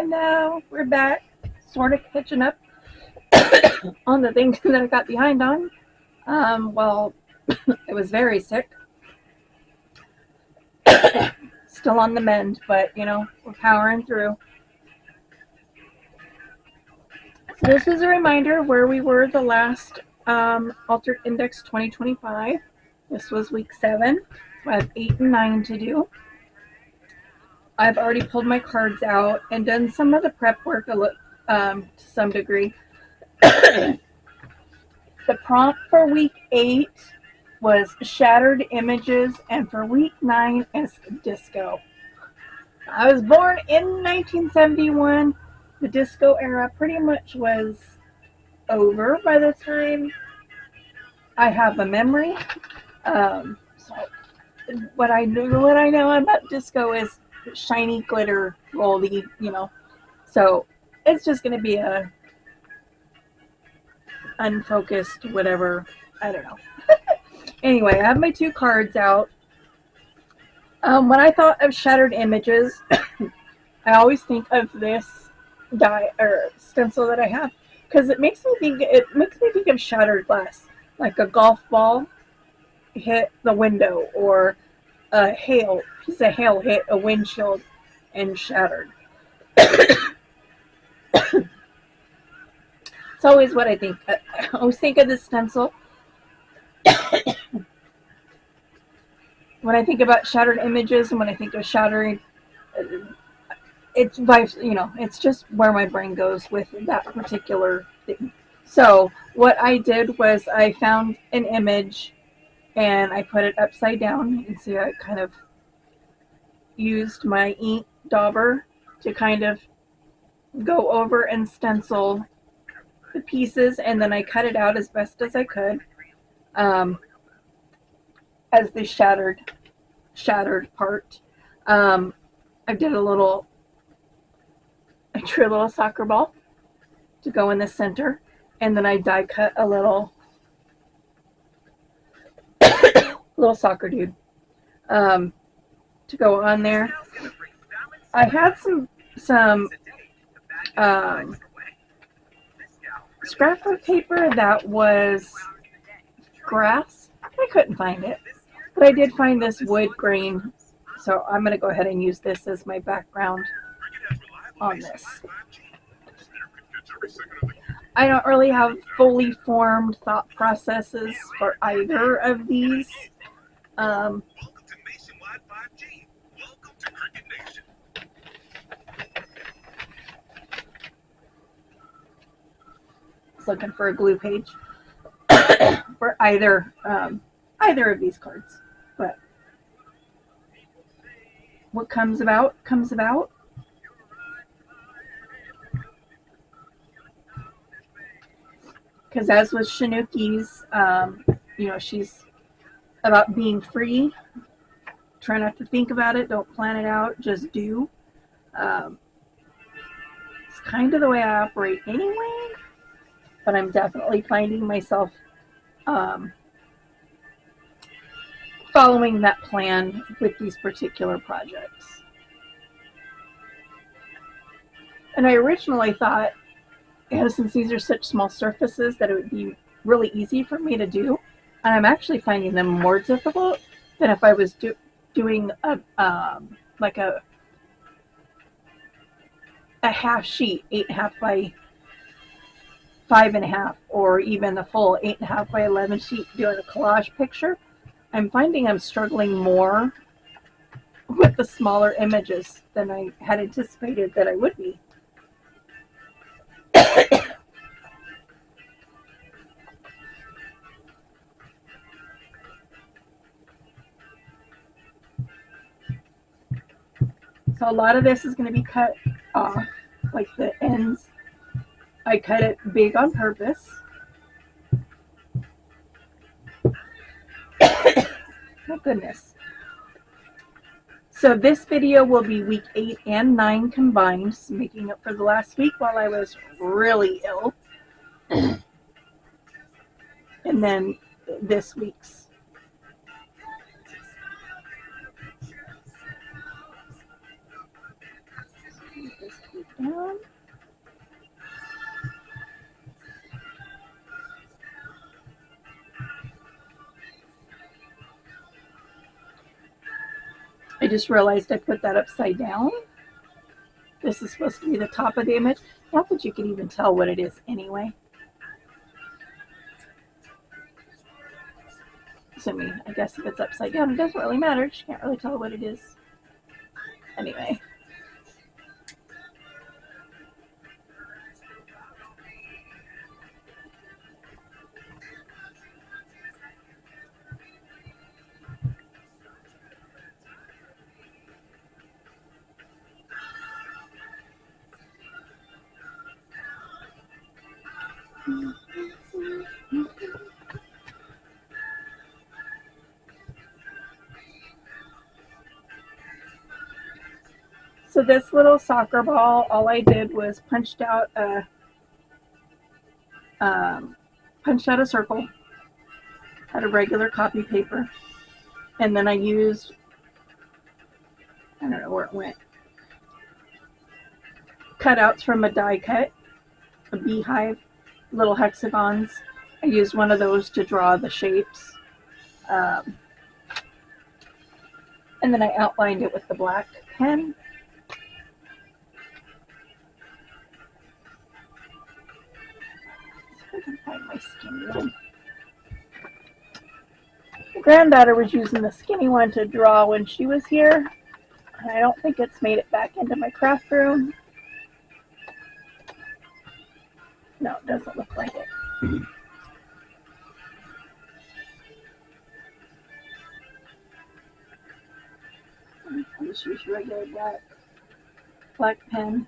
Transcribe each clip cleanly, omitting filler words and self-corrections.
And now we're back, sort of catching up on the things that I got behind on. Well, I was very sick. Still on the mend, but we're powering through. So this is a reminder of where we were the last Altered Index 2025. This was week 7. So I have 8 and 9 to do. I've already pulled my cards out and done some of the prep work to some degree. The prompt for week 8 was Shattered Images, and for week 9 is Disco. I was born in 1971. The disco era pretty much was over by the time I have a memory. So what I know about disco is shiny glitter, goldy, So it's just going to be a unfocused whatever. I don't know. Anyway, I have my 2 cards out. When I thought of Shattered Images, I always think of this stencil that I have, because it makes me think of shattered glass, like a golf ball hit the window, or a piece of hail hit a windshield and shattered. It's always what I think. I always think of this stencil when I think about Shattered Images, and when I think of shattering, it's just where my brain goes with that particular thing. So what I did was I found an image and I put it upside down, and see, I kind of used my ink dauber to kind of go over and stencil the pieces, and then I cut it out as best as I could as the shattered part. I drew a little soccer ball to go in the center, and then I die cut a little soccer dude to go on there. I had some scrapbook paper that was grass. I couldn't find it, but I did find this wood grain, so I'm going to go ahead and use this as my background on this. I don't really have fully formed thought processes for either of these. Looking for a glue page for either of these cards, but what comes about. Because as with Shanuki's, she's about being free. Try not to think about it. Don't plan it out. Just do. It's kind of the way I operate anyway, but I'm definitely finding myself following that plan with these particular projects. And I originally thought, since these are such small surfaces, that it would be really easy for me to do, and I'm actually finding them more difficult than if I was doing a half sheet, 8.5 by 5.5, or even the full 8.5 by 11 sheet doing a collage picture. I'm finding I'm struggling more with the smaller images than I had anticipated that I would be. So a lot of this is going to be cut off, like the ends. I cut it big on purpose. Oh goodness. So this video will be week 8 and 9 combined, making up for the last week while I was really ill. And then this week's. down. I just realized I put that upside down. This is supposed to be the top of the image. Not that you can even tell what it is anyway. So, I mean, I guess if it's upside down, it doesn't really matter. You can't really tell what it is anyway. So this little soccer ball, all I did was punched out a circle, had a regular copy paper, and then I used, I don't know where it went, cutouts from a die cut, a beehive, little hexagons. I used one of those to draw the shapes. And then I outlined it with the black pen. See if I can find my skinny one. My granddaughter was using the skinny one to draw when she was here. And I don't think it's made it back into my craft room. No, it doesn't look like it. I'll just use regular black pen.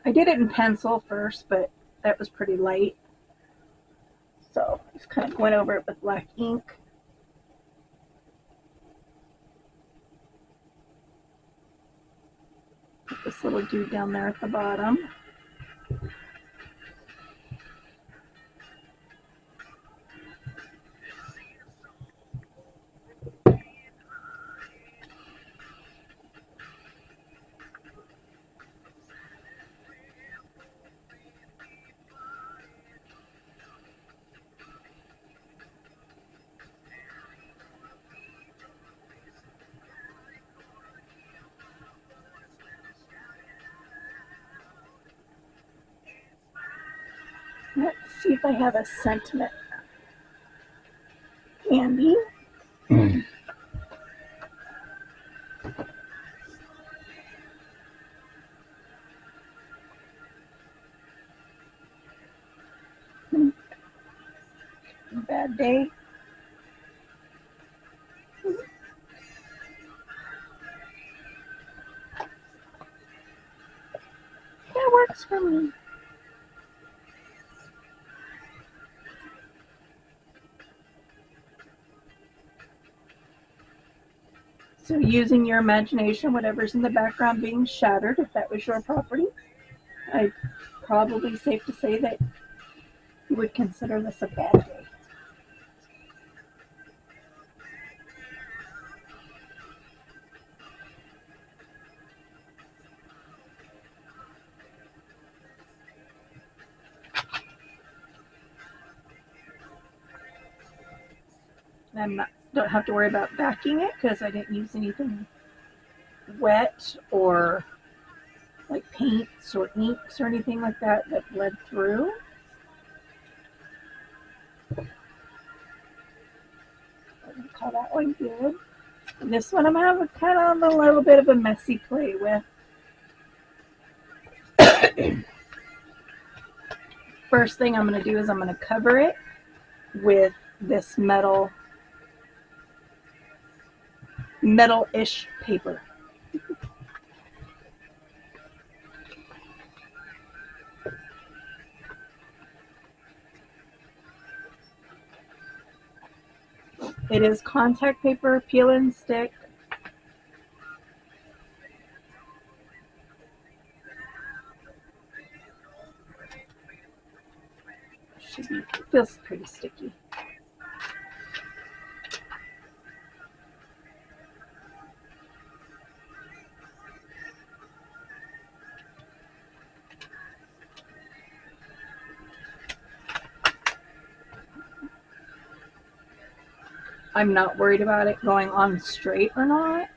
I did it in pencil first, but that was pretty light. So just kind of went over it with black ink. Put this little dude down there at the bottom. Let's see if I have a sentiment handy. Bad day. That works for me. So using your imagination, whatever's in the background being shattered, if that was your property, I'd probably safe to say that you would consider this a bad day. Don't have to worry about backing it because I didn't use anything wet or like paints or inks or anything like that that bled through. I'm gonna call that one good. And this one I'm having kind of a little bit of a messy play with. First thing I'm going to do is I'm going to cover it with this metal-ish paper. It is contact paper, peel and stick. Feels pretty sticky. I'm not worried about it going on straight or not.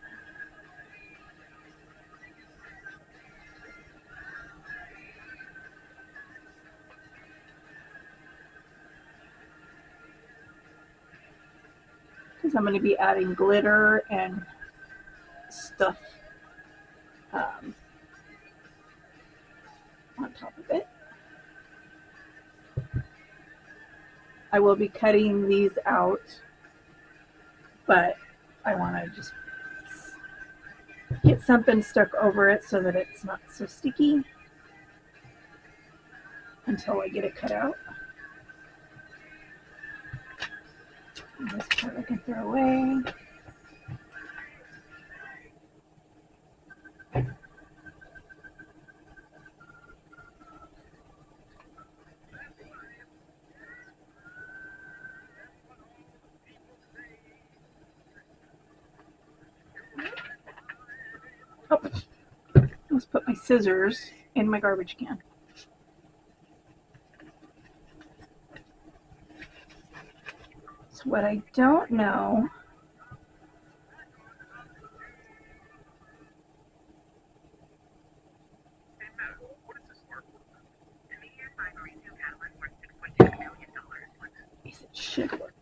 Because I'm going to be adding glitter and stuff on top of it. I will be cutting these out, but I want to just get something stuck over it so that it's not so sticky until I get it cut out. And this part I can throw away. Oh, let's put my scissors in my garbage can. So what I don't know is it should work.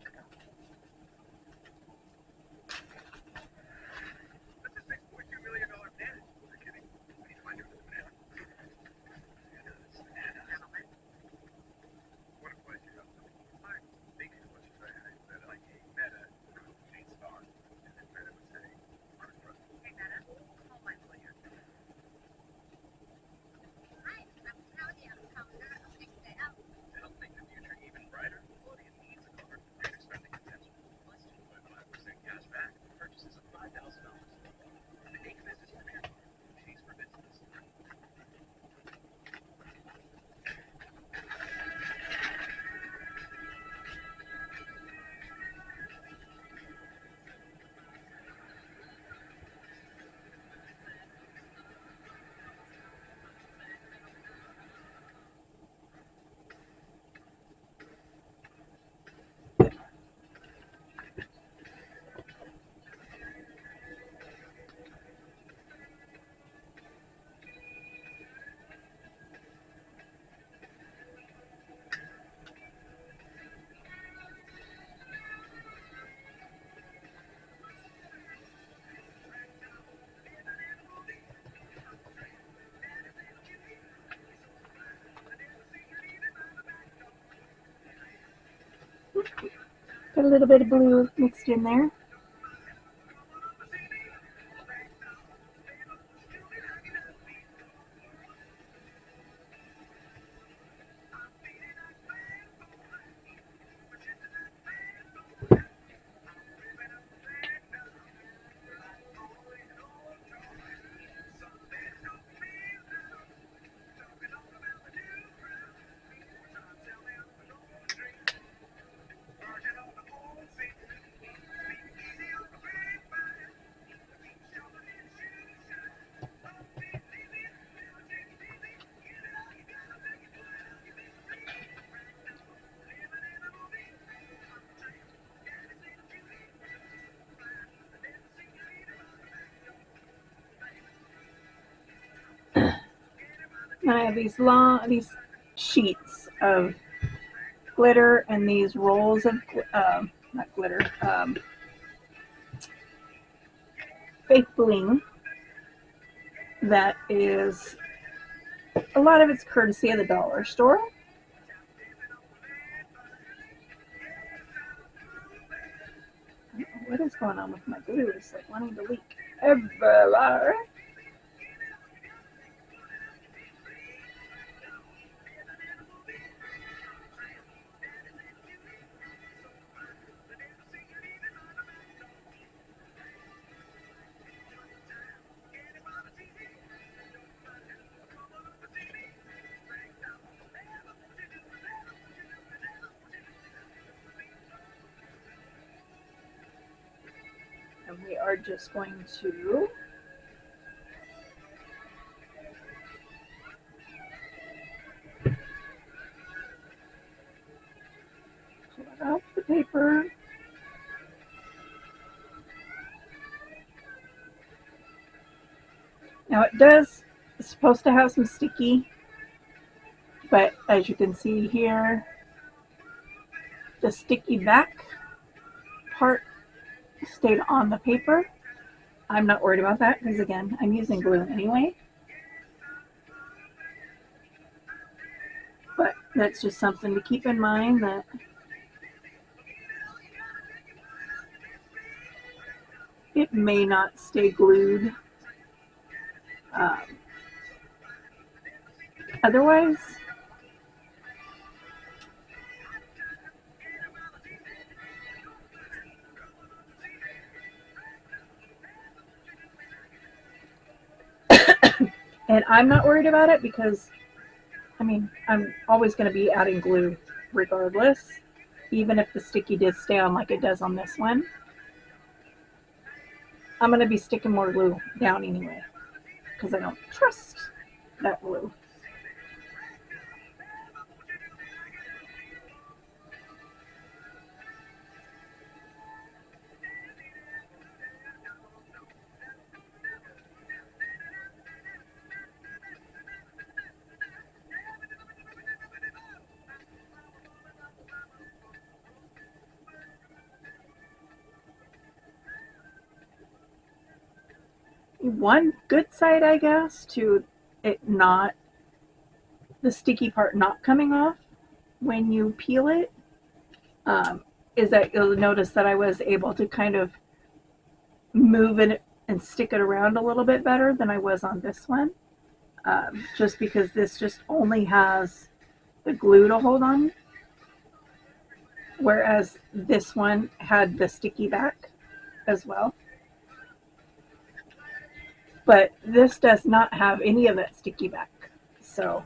Got a little bit of blue mixed in there. I have these sheets of glitter and these rolls of, not glitter, fake bling that is, a lot of it's courtesy of the dollar store. I don't know what is going on with my glue. It's like wanting to leak everywhere. And we are just going to pull it off the paper. Now it's supposed to have some sticky, but as you can see here, the sticky back part stayed on the paper. I'm not worried about that because again, I'm using glue anyway. But that's just something to keep in mind, that it may not stay glued. Otherwise, and I'm not worried about it because, I mean, I'm always going to be adding glue regardless, even if the sticky did stay on like it does on this one. I'm going to be sticking more glue down anyway because I don't trust that glue. One good side, I guess, to it not, the sticky part not coming off when you peel it, is that you'll notice that I was able to kind of move it and stick it around a little bit better than I was on this one. Just because this just only has the glue to hold on, whereas this one had the sticky back as well. But this does not have any of that sticky back. So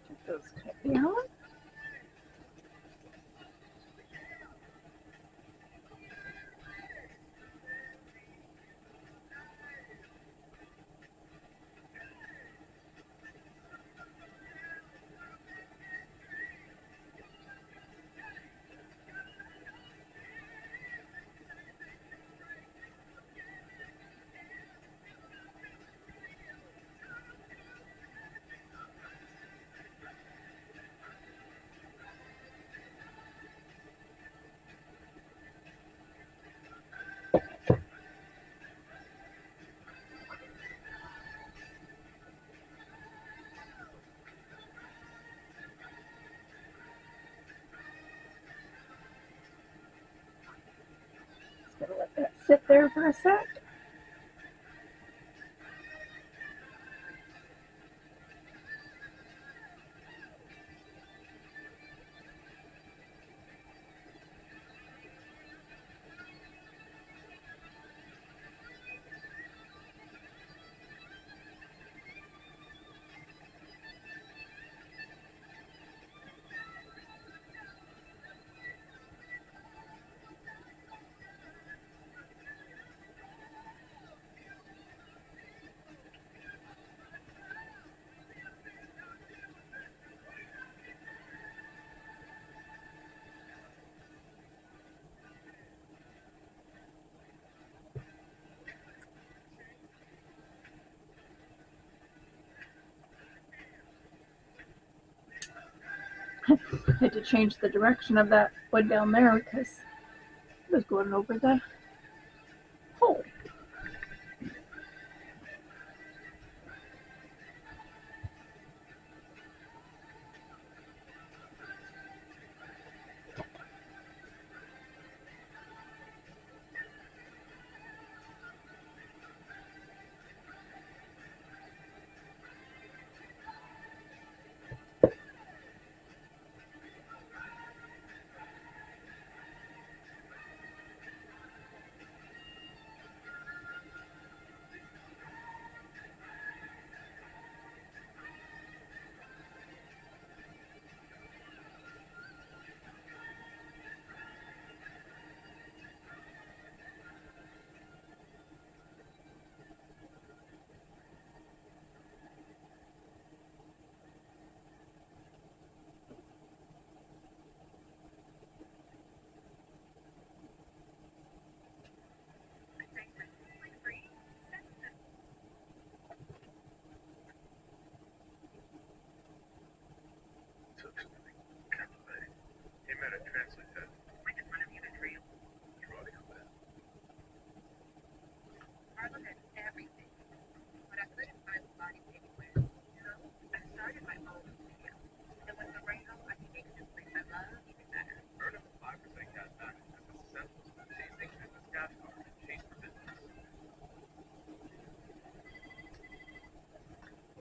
get those cut down. Just gonna let that sit there for a sec. Had to change the direction of that wood down there because it was going over the hole.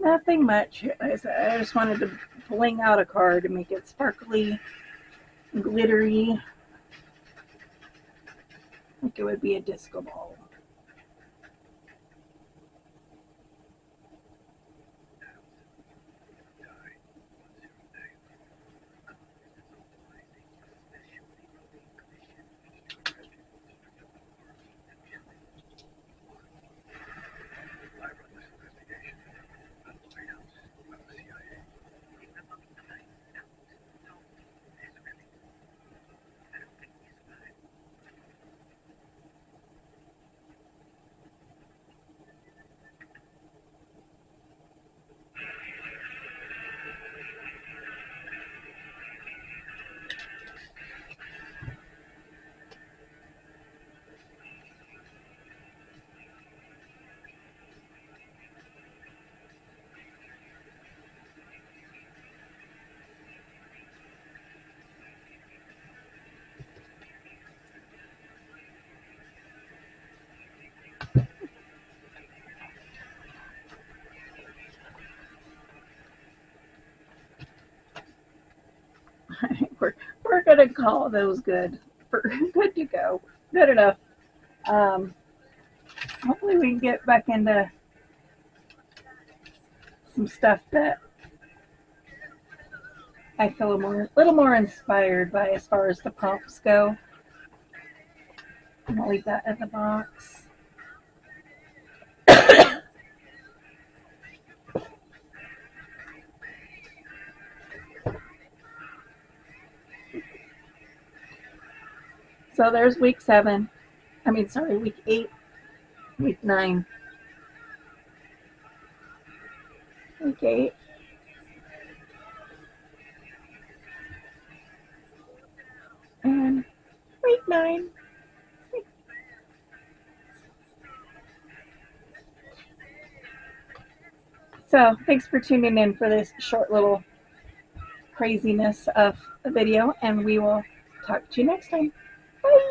Nothing much. I just wanted to bling out a card to make it sparkly, glittery, like it would be a disco ball. we're gonna call those good. Good to go. Good enough. Um, Hopefully we can get back into some stuff that I feel a little more inspired by as far as the prompts go. I'm gonna leave that in the box. So there's week 7. Week 8, week 9, week 8. And week 9. So thanks for tuning in for this short little craziness of a video, and we will talk to you next time. Bye!